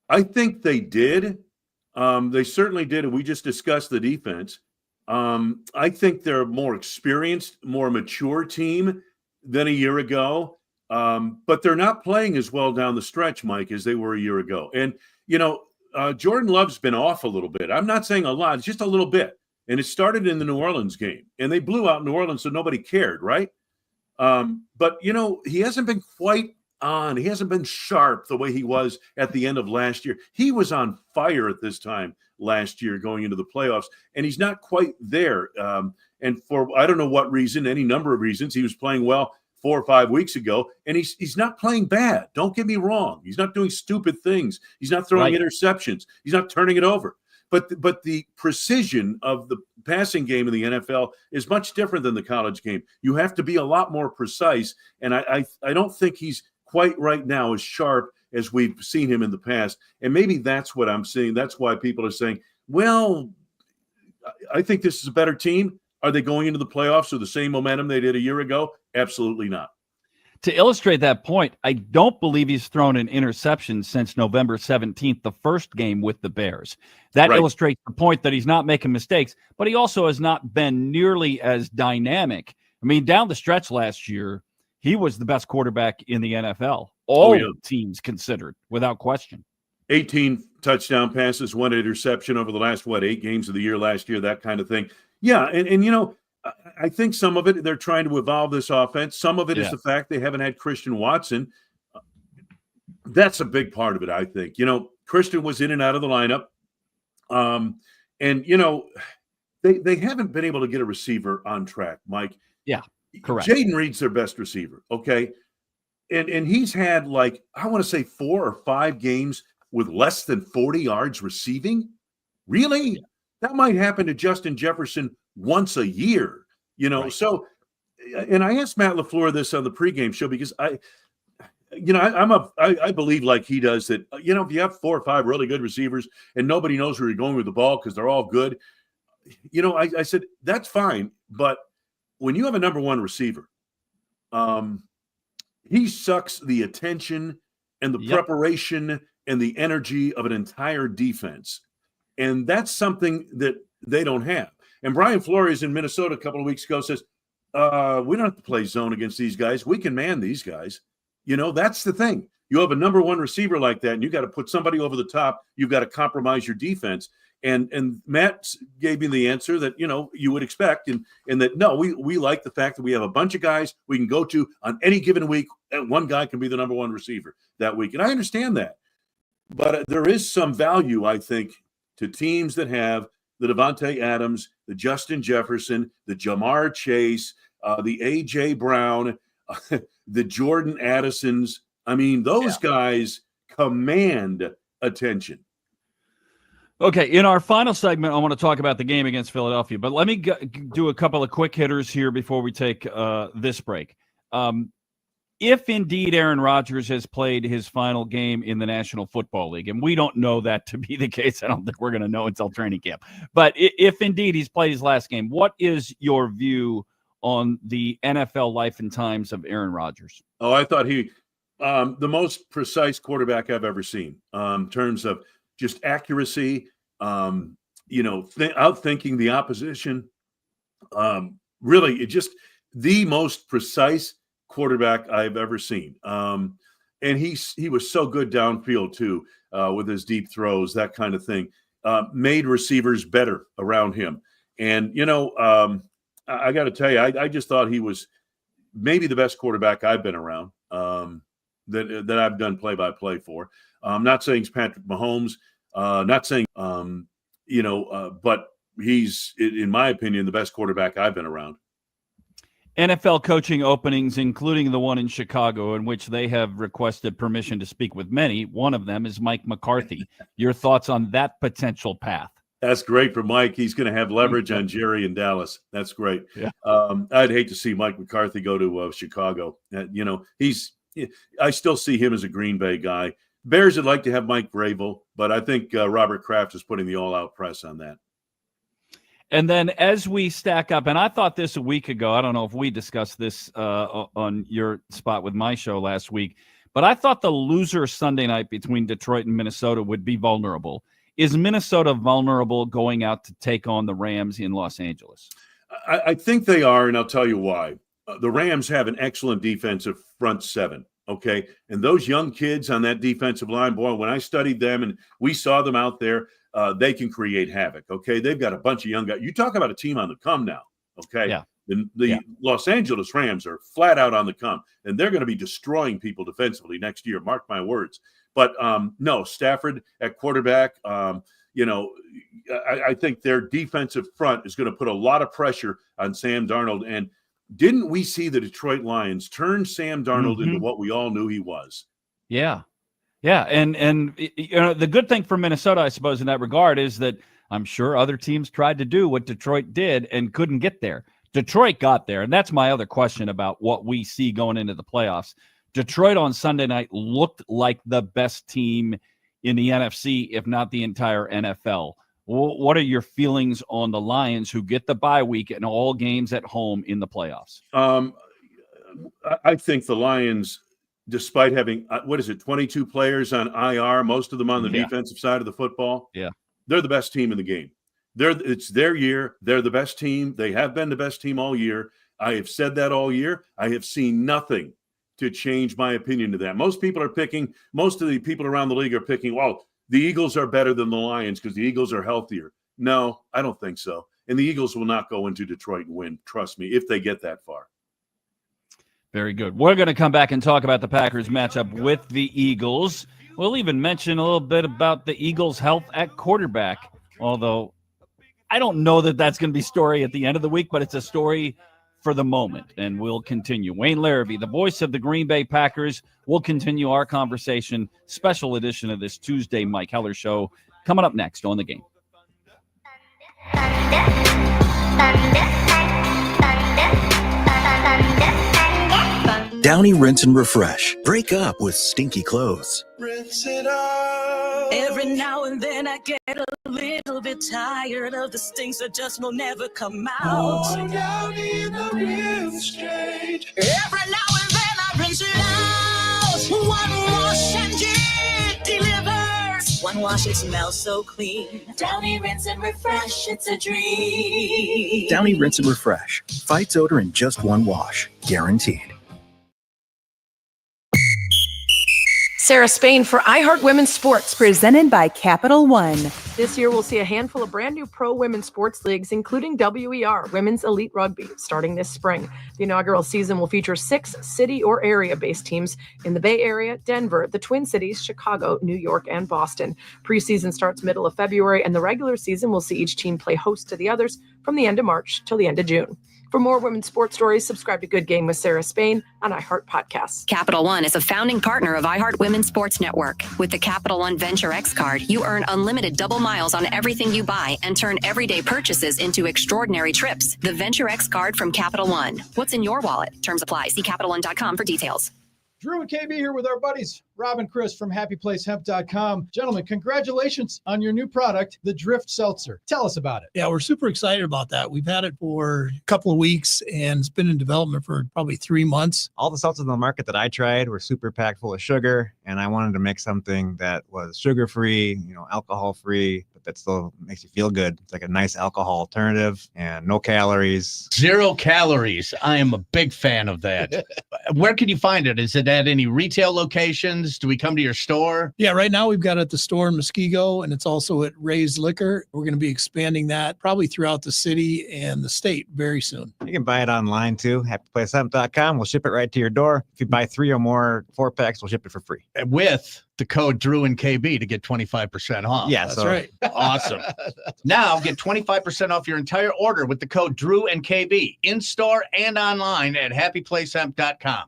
I think they did. They certainly did, and we just discussed the defense. I think they're a more experienced, more mature team than a year ago, but they're not playing as well down the stretch, Mike, as they were a year ago. And, Jordan Love's been off a little bit. I'm not saying a lot, just a little bit. And it started in the New Orleans game, and they blew out New Orleans, so nobody cared, right? But, he hasn't been quite on. He hasn't been sharp the way he was at the end of last year. He was on fire at this time last year going into the playoffs, and he's not quite there. And for I don't know what reason, any number of reasons, he was playing well 4 or 5 weeks ago, and he's not playing bad. Don't get me wrong. He's not doing stupid things. He's not throwing interceptions. He's not turning it over. But the precision of the passing game in the NFL is much different than the college game. You have to be a lot more precise, and I don't think he's quite right now as sharp as we've seen him in the past. And maybe that's what I'm seeing. That's why people are saying, well, I think this is a better team. Are they going into the playoffs with the same momentum they did a year ago? Absolutely not. To illustrate that point, I don't believe he's thrown an interception since November 17th, the first game with the Bears. That illustrates the point that he's not making mistakes, but he also has not been nearly as dynamic. I mean, down the stretch last year, he was the best quarterback in the NFL. All teams considered, without question. 18 touchdown passes, 1 interception over the last, 8 games of the year last year, that kind of thing. Yeah, and you know, I think some of it, they're trying to evolve this offense. Some of it is the fact they haven't had Christian Watson. That's a big part of it, I think. You know, Christian was in and out of the lineup. And, you know, they haven't been able to get a receiver on track, Mike. Yeah, correct. Jaden Reed's their best receiver, okay? And he's had, like, I want to say 4 or 5 games with less than 40 yards receiving. Really? Yeah. That might happen to Justin Jefferson once a year, you know. So, and I asked Matt LaFleur this on the pregame show because I believe like he does that, you know, if you have 4 or 5 really good receivers and nobody knows where you're going with the ball because they're all good, you know, I said, that's fine. But when you have a number 1 receiver, he sucks the attention and the preparation and the energy of an entire defense. And that's something that they don't have. And Brian Flores in Minnesota a couple of weeks ago says, we don't have to play zone against these guys. We can man these guys. You know, that's the thing. You have a number 1 receiver like that, and you got to put somebody over the top. You've got to compromise your defense. And Matt gave me the answer that, you know, you would expect. And that, no, we like the fact that we have a bunch of guys we can go to on any given week, and one guy can be the number 1 receiver that week. And I understand that. But there is some value, I think, to teams that have the Devontae Adams, the Justin Jefferson, the Jamar Chase, the A.J. Brown, the Jordan Addisons. I mean, those guys command attention. Okay, in our final segment, I want to talk about the game against Philadelphia. But let me do a couple of quick hitters here before we take this break. If indeed Aaron Rodgers has played his final game in the National Football League, and we don't know that to be the case, I don't think we're going to know until training camp. But if indeed he's played his last game, what is your view on the NFL life and times of Aaron Rodgers? Oh, I thought he the most precise quarterback I've ever seen in terms of just accuracy, you know, outthinking the opposition. Really, it just the most precise quarterback I've ever seen. And he was so good downfield too, with his deep throws, that kind of thing, made receivers better around him. And, you know, I got to tell you, I just thought he was maybe the best quarterback I've been around, that I've done play-by-play for. I'm not saying it's Patrick Mahomes, not saying, you know, but he's, in my opinion, the best quarterback I've been around. NFL coaching openings, including the one in Chicago, in which they have requested permission to speak with many. One of them is Mike McCarthy. Your thoughts on that potential path? That's great for Mike. He's going to have leverage on Jerry in Dallas. That's great. Yeah. I'd hate to see Mike McCarthy go to Chicago. You know, I still see him as a Green Bay guy. Bears would like to have Mike Vrabel, but I think Robert Kraft is putting the all-out press on that. And then as we stack up, and I thought this a week ago, I don't know if we discussed this on your spot with my show last week, but I thought the loser Sunday night between Detroit and Minnesota would be vulnerable. Is Minnesota vulnerable going out to take on the Rams in Los Angeles? I think they are, and I'll tell you why. The Rams have an excellent defensive front seven, okay? And those young kids on that defensive line, boy, when I studied them and we saw them out there, they can create havoc, okay? They've got a bunch of young guys. You talk about a team on the come now, okay? Yeah. The Los Angeles Rams are flat out on the come, and they're going to be destroying people defensively next year, mark my words. But, no, Stafford at quarterback, you know, I think their defensive front is going to put a lot of pressure on Sam Darnold. And didn't we see the Detroit Lions turn Sam Darnold into what we all knew he was? Yeah. Yeah, and you know, the good thing for Minnesota, I suppose, in that regard is that I'm sure other teams tried to do what Detroit did and couldn't get there. Detroit got there, and that's my other question about what we see going into the playoffs. Detroit on Sunday night looked like the best team in the NFC, if not the entire NFL. What are your feelings on the Lions, who get the bye week and all games at home in the playoffs? I think the Lions, despite having, 22 players on IR, most of them on the defensive side of the football. Yeah. They're the best team in the game. It's their year. They're the best team. They have been the best team all year. I have said that all year. I have seen nothing to change my opinion to that. Most of the people around the league are picking, well, the Eagles are better than the Lions because the Eagles are healthier. No, I don't think so. And the Eagles will not go into Detroit and win, trust me, if they get that far. Very good. We're going to come back and talk about the Packers matchup with the Eagles. We'll even mention a little bit about the Eagles' health at quarterback, although I don't know that that's going to be story at the end of the week, but it's a story for the moment, and we'll continue. Wayne Larrivee, the voice of the Green Bay Packers, will continue our conversation. Special edition of this Tuesday Mike Heller Show coming up next on The Game. Downy Rinse and Refresh. Break up with stinky clothes. Rinse it out. Every now and then I get a little bit tired of the stinks that just will never come out. Oh, Downy in the rinse change. Every now and then I rinse it out. One wash and it delivers. One wash, it smells so clean. Downy Rinse and Refresh, it's a dream. Downy Rinse and Refresh. Fights odor in just one wash. Guaranteed. Sarah Spain for iHeart Women's Sports, presented by Capital One. This year, we'll see a handful of brand new pro women's sports leagues, including WER, Women's Elite Rugby, starting this spring. The inaugural season will feature 6 city or area-based teams in the Bay Area, Denver, the Twin Cities, Chicago, New York, and Boston. Preseason starts middle of February, and the regular season will see each team play host to the others from the end of March till the end of June. For more women's sports stories, subscribe to Good Game with Sarah Spain on iHeart Podcasts. Capital One is a founding partner of iHeart Women's Sports Network. With the Capital One Venture X card, you earn unlimited double miles on everything you buy and turn everyday purchases into extraordinary trips. The Venture X card from Capital One. What's in your wallet? Terms apply. See CapitalOne.com for details. Drew and KB here with our buddies, Rob and Chris from HappyPlaceHemp.com. Gentlemen, congratulations on your new product, the Drift Seltzer. Tell us about it. Yeah, we're super excited about that. We've had it for a couple of weeks, and it's been in development for probably 3 months. All the seltzers on the market that I tried were super packed full of sugar, and I wanted to make something that was sugar-free, alcohol-free, but that still makes you feel good. It's like a nice alcohol alternative and no calories. 0 calories. I am a big fan of that. Where can you find it? Is it at any retail locations? Do we come to your store? Yeah, right now we've got it at the store in Muskego, and it's also at Ray's Liquor. We're going to be expanding that probably throughout the city and the state very soon. You can buy it online too, happyplacehemp.com. We'll ship it right to your door. If you buy 3 or more 4-packs, we'll ship it for free. With the code Drew and KB to get 25% off. Yeah, that's right. Awesome. Now get 25% off your entire order with the code Drew and KB in store and online at happyplacehemp.com.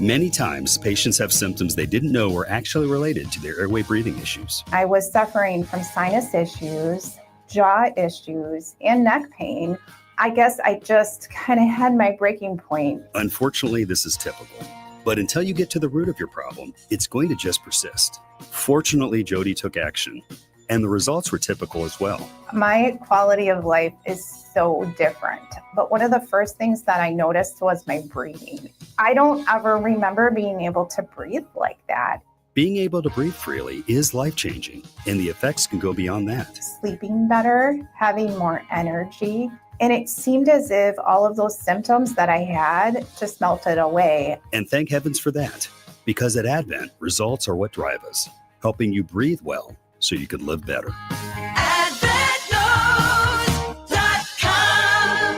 Many times, patients have symptoms they didn't know were actually related to their airway breathing issues. I was suffering from sinus issues, jaw issues, and neck pain. I guess I just kind of had my breaking point. Unfortunately, this is typical. But until you get to the root of your problem, it's going to just persist. Fortunately, Jody took action, and the results were typical as well. My quality of life is so different. But one of the first things that I noticed was my breathing. I don't ever remember being able to breathe like that. Being able to breathe freely is life-changing, and the effects can go beyond that. Sleeping better, having more energy. And it seemed as if all of those symptoms that I had just melted away. And thank heavens for that, because at Advent, results are what drive us, helping you breathe well so you could live better.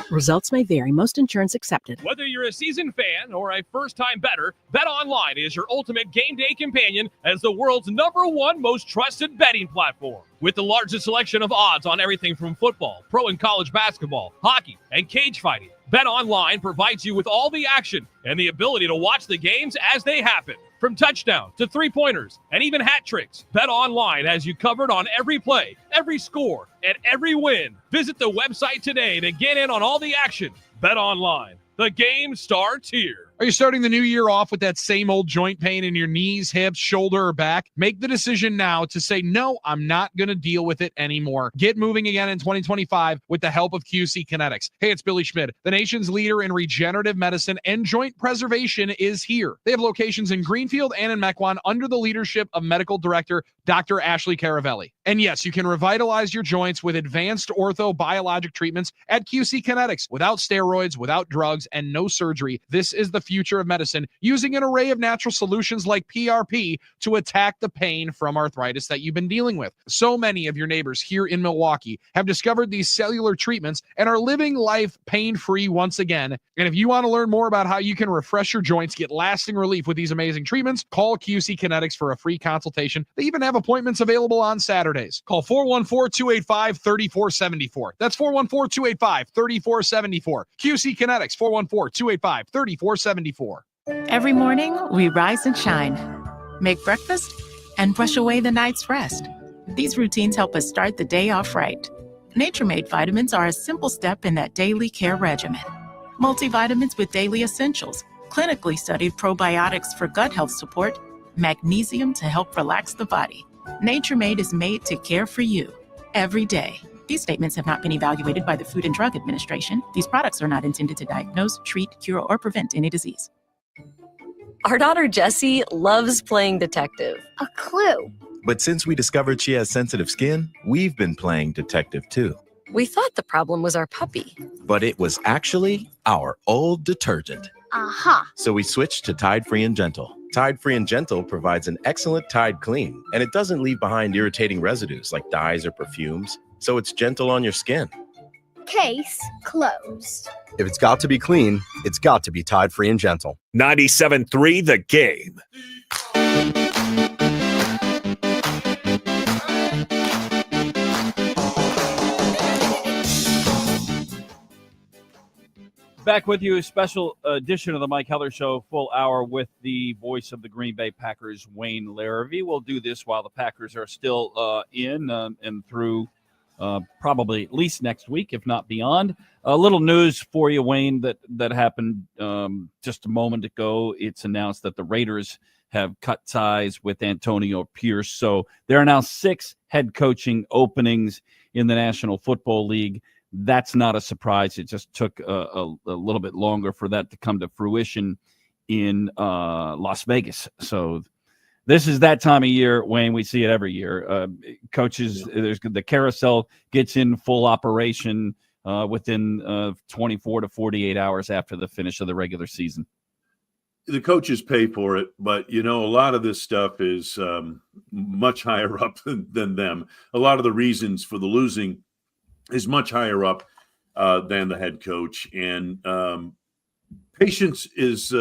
Results may vary. Most insurance accepted. Whether you're a seasoned fan or a first-time bettor, BetOnline is your ultimate game day companion as the world's #1 most trusted betting platform. With the largest selection of odds on everything from football, pro and college basketball, hockey, and cage fighting, BetOnline provides you with all the action and the ability to watch the games as they happen. From touchdown to three-pointers and even hat tricks, BetOnline has you covered on every play, every score, and every win. Visit the website today to get in on all the action. BetOnline, the game starts here. Are you starting the new year off with that same old joint pain in your knees, hips, shoulder, or back? Make the decision now to say, no, I'm not going to deal with it anymore. Get moving again in 2025 with the help of QC Kinetics. Hey, it's Billy Schmidt. The nation's leader in regenerative medicine and joint preservation is here. They have locations in Greenfield and in Mequon under the leadership of medical director Dr. Ashley Caravelli. And yes, you can revitalize your joints with advanced orthobiologic treatments at QC Kinetics without steroids, without drugs, and no surgery. This is the future of medicine, using an array of natural solutions like PRP to attack the pain from arthritis that you've been dealing with. So many of your neighbors here in Milwaukee have discovered these cellular treatments and are living life pain-free once again. And if you want to learn more about how you can refresh your joints, get lasting relief with these amazing treatments, call QC Kinetics for a free consultation. They even have appointments available on Saturdays. Call 414-285-3474. That's 414-285-3474. QC Kinetics, 414-285-3474. Every morning, we rise and shine, make breakfast, and brush away the night's rest. These routines help us start the day off right. Nature-Made vitamins are a simple step in that daily care regimen. Multivitamins with daily essentials, clinically studied probiotics for gut health support, magnesium to help relax the body. Nature-Made is made to care for you every day. These statements have not been evaluated by the Food and Drug Administration. These products are not intended to diagnose, treat, cure, or prevent any disease. Our daughter Jessie loves playing detective. A clue. But since we discovered she has sensitive skin, we've been playing detective too. We thought the problem was our puppy. But it was actually our old detergent. Aha. So we switched to Tide Free and Gentle. Tide Free and Gentle provides an excellent Tide clean, and it doesn't leave behind irritating residues like dyes or perfumes. So it's gentle on your skin. Case closed. If it's got to be clean, it's got to be Tide Free and Gentle. 97.3 The Game. Back with you, a special edition of the Mike Heller Show, full hour with the voice of the Green Bay Packers, Wayne Larrivee. We'll do this while the Packers are still in and through probably at least next week, if not beyond. A little news for you, Wayne, that happened just a moment ago. It's announced that the Raiders have cut ties with Antonio Pierce. So there are now 6 head coaching openings in the National Football League. That's not a surprise. It just took a little bit longer for that to come to fruition in Las Vegas. So this is that time of year, Wayne. We see it every year. Coaches, there's the carousel gets in full operation within 24 to 48 hours after the finish of the regular season. The coaches pay for it, but, a lot of this stuff is much higher up than them. A lot of the reasons for the losing is much higher up than the head coach. And patience is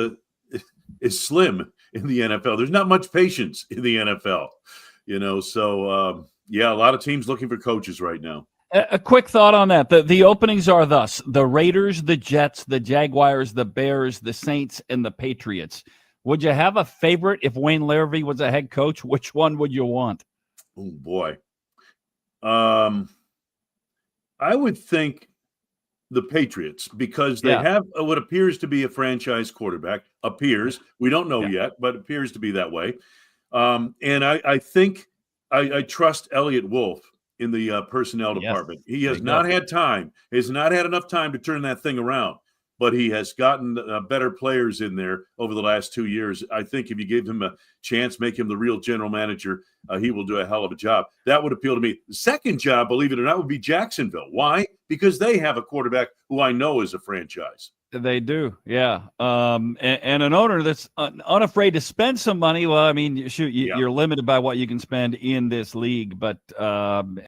slim in the NFL. There's not much patience in the NFL, So, a lot of teams looking for coaches right now. A quick thought on that. The openings are thus: the Raiders, the Jets, the Jaguars, the Bears, the Saints, and the Patriots. Would you have a favorite if Wayne Larrivee was a head coach? Which one would you want? Oh, boy. I would think the Patriots, because they have what appears to be a franchise quarterback. Appears. We don't know yet, but appears to be that way. And I think I trust Elliott Wolf in the personnel department. He has not had time. He has not had enough time to turn that thing around, but he has gotten better players in there over the last 2 years. I think if you give him a chance, make him the real general manager, he will do a hell of a job. That would appeal to me. The second job, believe it or not, would be Jacksonville. Why? Because they have a quarterback who I know is a franchise. They do, yeah. And an owner that's unafraid to spend some money. Well, I mean, shoot, you're limited by what you can spend in this league. But and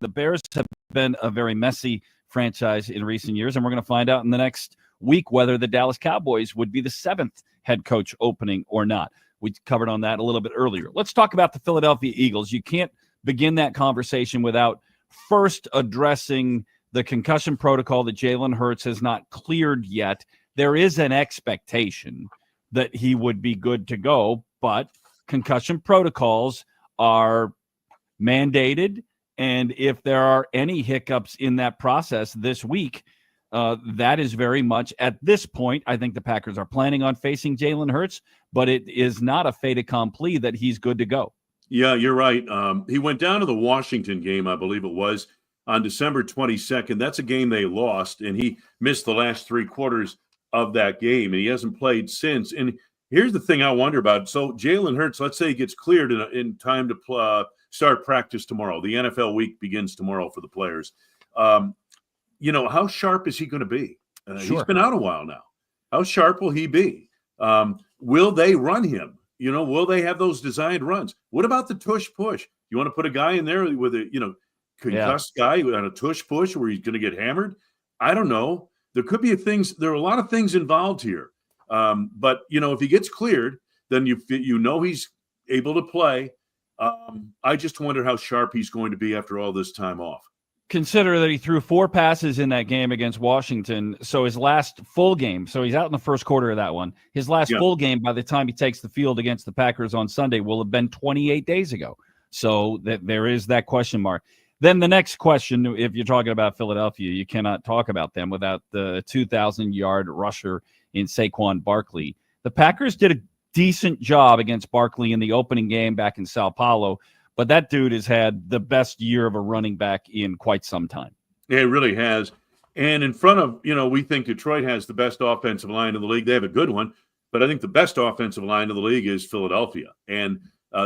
the Bears have been a very messy franchise in recent years, and we're going to find out in the next week whether the Dallas Cowboys would be the 7th head coach opening or not. We covered on that a little bit earlier. Let's talk about the Philadelphia Eagles. You can't begin that conversation without first addressing the concussion protocol that Jalen Hurts has not cleared yet. There is an expectation that he would be good to go, but concussion protocols are mandated. And if there are any hiccups in that process this week, That is very much at this point. I think the Packers are planning on facing Jalen Hurts, but it is not a fait accompli that he's good to go. Yeah, you're right. He went down to the Washington game, I believe it was, on December 22nd. That's a game they lost, and he missed the last 3 quarters of that game, and he hasn't played since. And here's the thing I wonder about. So Jalen Hurts, let's say he gets cleared in time to start practice tomorrow. The NFL week begins tomorrow for the players. How sharp is he going to be? He's been out a while now. How sharp will he be? Will they run him? Will they have those designed runs? What about the tush push? You want to put a guy in there with a, concussed guy on a tush push where he's going to get hammered? I don't know. There could be there are a lot of things involved here. But if he gets cleared, then he's able to play. I just wonder how sharp he's going to be after all this time off. Consider that he threw 4 passes in that game against Washington. So his last full game, so he's out in the first quarter of that one. His last full game by the time he takes the field against the Packers on Sunday will have been 28 days ago. So there is that question mark. Then the next question, if you're talking about Philadelphia, you cannot talk about them without the 2,000-yard rusher in Saquon Barkley. The Packers did a decent job against Barkley in the opening game back in Sao Paulo, but that dude has had the best year of a running back in quite some time. Yeah, it really has. And in front of, we think Detroit has the best offensive line in the league. They have a good one, but I think the best offensive line in the league is Philadelphia. And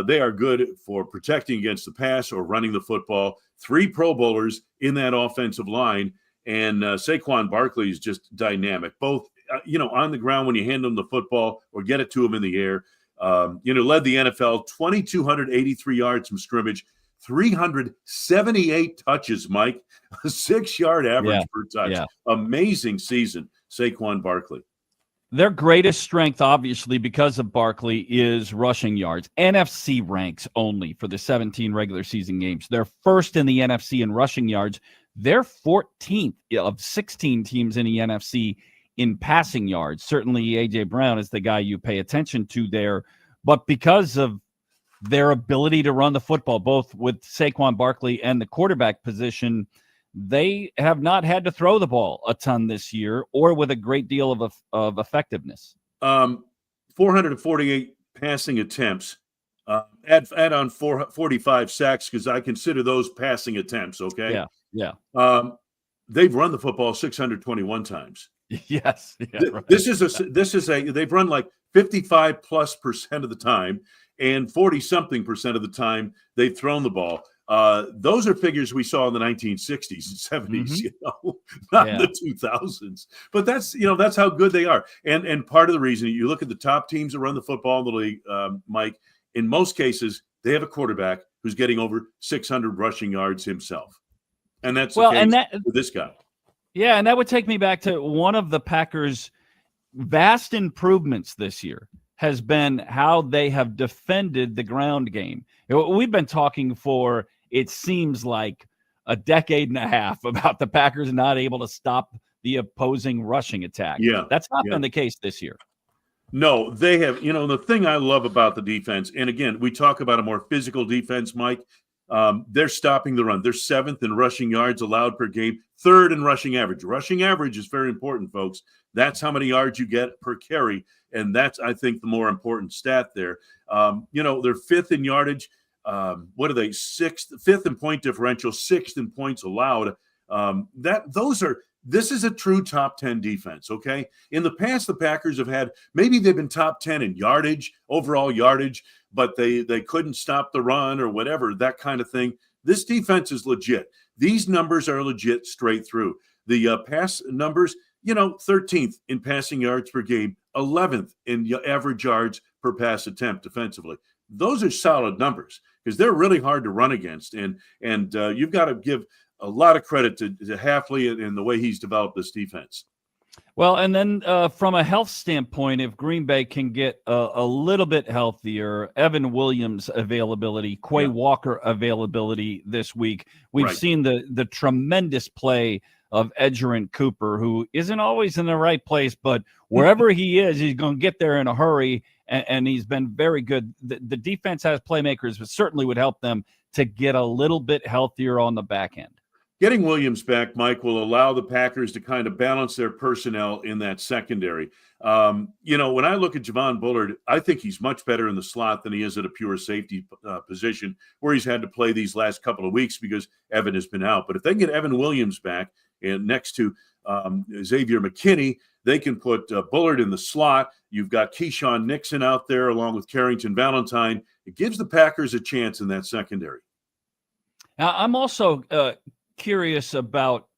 they are good for protecting against the pass or running the football. 3 Pro Bowlers in that offensive line. And Saquon Barkley is just dynamic, both, on the ground when you hand him the football or get it to him in the air. Led the NFL 2,283 yards from scrimmage, 378 touches, Mike, a 6-yard average per touch. Yeah. Amazing season, Saquon Barkley. Their greatest strength, obviously, because of Barkley, is rushing yards. NFC ranks only for the 17 regular season games. They're first in the NFC in rushing yards. They're 14th of 16 teams in the NFC in passing yards. Certainly, A.J. Brown is the guy you pay attention to there. But because of their ability to run the football, both with Saquon Barkley and the quarterback position, they have not had to throw the ball a ton this year or with a great deal of effectiveness. 448 passing attempts. Add on 45 sacks because I consider those passing attempts, okay? Yeah. They've run the football 621 times. Yes. Yeah, right. This is they've run like 55+% of the time, and 40-something% of the time they've thrown the ball. Those are figures we saw in the 1960s and 70s, not in the 2000s. But that's how good they are. And part of the reason you look at the top teams that run the football in the league, Mike, in most cases they have a quarterback who's getting over 600 rushing yards himself, and that's the case with this guy. Yeah, and that would take me back to one of the Packers' vast improvements this year has been how they have defended the ground game. We've been talking for, it seems like, a decade and a half about the Packers not able to stop the opposing rushing attack. Yeah. That's not been the case this year. No, they have. The thing I love about the defense, and again, we talk about a more physical defense, Mike. They're stopping the run. They're 7th in rushing yards allowed per game, 3rd in rushing average. Rushing average is very important, folks. That's how many yards you get per carry, and that's, I think, the more important stat there. They're 5th in yardage. What are they? 5th in point differential, 6th in points allowed. This is a true top 10 defense, okay? In the past, the Packers have had, maybe they've been top 10 in yardage, overall yardage, but they couldn't stop the run or whatever, that kind of thing. This defense is legit. These numbers are legit straight through. The pass numbers, 13th in passing yards per game, 11th in average yards per pass attempt defensively. Those are solid numbers because they're really hard to run against. And you've got to give a lot of credit to Hafley and the way he's developed this defense. Well, and then from a health standpoint, if Green Bay can get a little bit healthier, Evan Williams availability, Quay Walker availability this week, we've seen the tremendous play of Edgerrin Cooper, who isn't always in the right place, but wherever he is, he's going to get there in a hurry, and he's been very good. The defense has playmakers, but certainly would help them to get a little bit healthier on the back end. Getting Williams back, Mike, will allow the Packers to kind of balance their personnel in that secondary. When I look at Javon Bullard, I think he's much better in the slot than he is at a pure safety position where he's had to play these last couple of weeks because Evan has been out. But if they can get Evan Williams back and next to Xavier McKinney, they can put Bullard in the slot. You've got Keyshawn Nixon out there along with Carrington Valentine. It gives the Packers a chance in that secondary. Now, I'm also curious about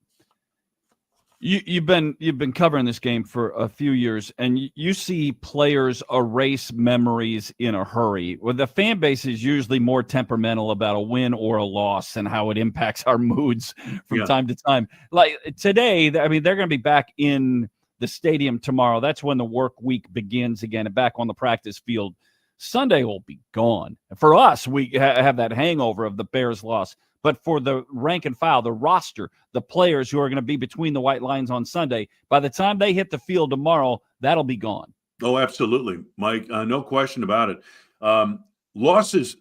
you've been covering this game for a few years, and you see players erase memories in a hurry. Well, the fan base is usually more temperamental about a win or a loss and how it impacts our moods from time to time. Like today, I mean, they're going to be back in the stadium tomorrow. That's when the work week begins again, and back on the practice field. Sunday will be gone. For us, we have that hangover of the Bears loss. But for the rank and file, the roster, the players who are going to be between the white lines on Sunday, by the time they hit the field tomorrow, that'll be gone. Oh, absolutely, Mike. No question about it. Losses,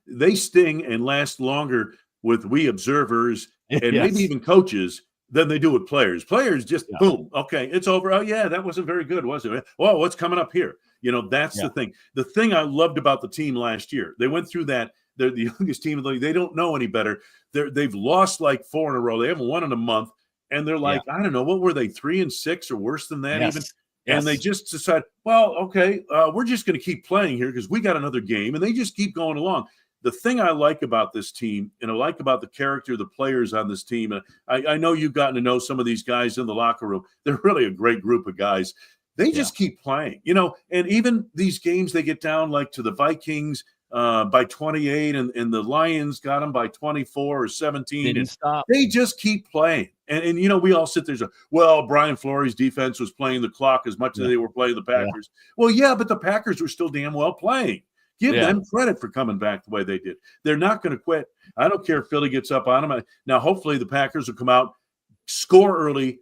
they sting and last longer with we observers and maybe even coaches than they do with players. Players just, boom, okay, it's over. Oh, yeah, that wasn't very good, was it? Well, what's coming up here? That's the thing. The thing I loved about the team last year, they went through that. They're the youngest team in the league. They don't know any better. They've lost like 4 in a row. They haven't won in a month. And they're like, I don't know, what were they, 3-6 or worse than that even? And they just decide, well, okay, we're just going to keep playing here because we got another game. And they just keep going along. The thing I like about this team, and I like about the character of the players on this team, and I know you've gotten to know some of these guys in the locker room. They're really a great group of guys. They just keep playing, and even these games they get down like to the Vikings by 28 and the Lions got them by 24 or 17. Didn't stop. They just keep playing. And we all sit there and say, well, Brian Flores' defense was playing the clock as much as they were playing the Packers. Well, but the Packers were still damn well playing. Give them credit for coming back the way they did. They're not going to quit. I don't care if Philly gets up on them. Now, hopefully the Packers will come out, score early,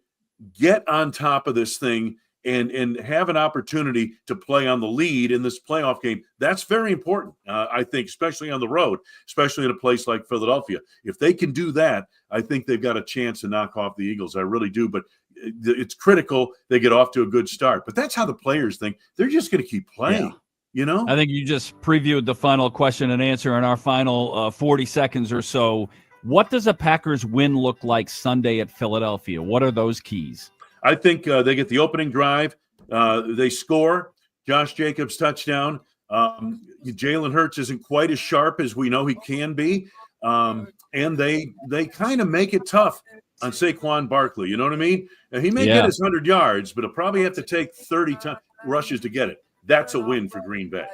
get on top of this thing, and have an opportunity to play on the lead in this playoff game. That's very important, I think, especially on the road, especially in a place like Philadelphia. If they can do that, I think they've got a chance to knock off the Eagles. I really do. But it's critical they get off to a good start. But that's how the players think. They're just going to keep playing. I think you just previewed the final question and answer in our final 40 seconds or so. What does a Packers win look like Sunday at Philadelphia? What are those keys? I think they get the opening drive. They score. Josh Jacobs touchdown. Jalen Hurts isn't quite as sharp as we know he can be. And they kind of make it tough on Saquon Barkley. You know what I mean? Now, he may get his 100 yards, but he'll probably have to take 30 rushes to get it. That's a win for Green Bay.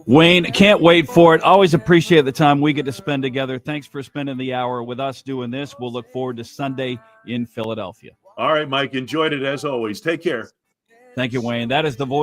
Wayne, can't wait for it. Always appreciate the time we get to spend together. Thanks for spending the hour with us doing this. We'll look forward to Sunday in Philadelphia. All right, Mike. Enjoyed it as always. Take care. Thank you, Wayne. That is the voice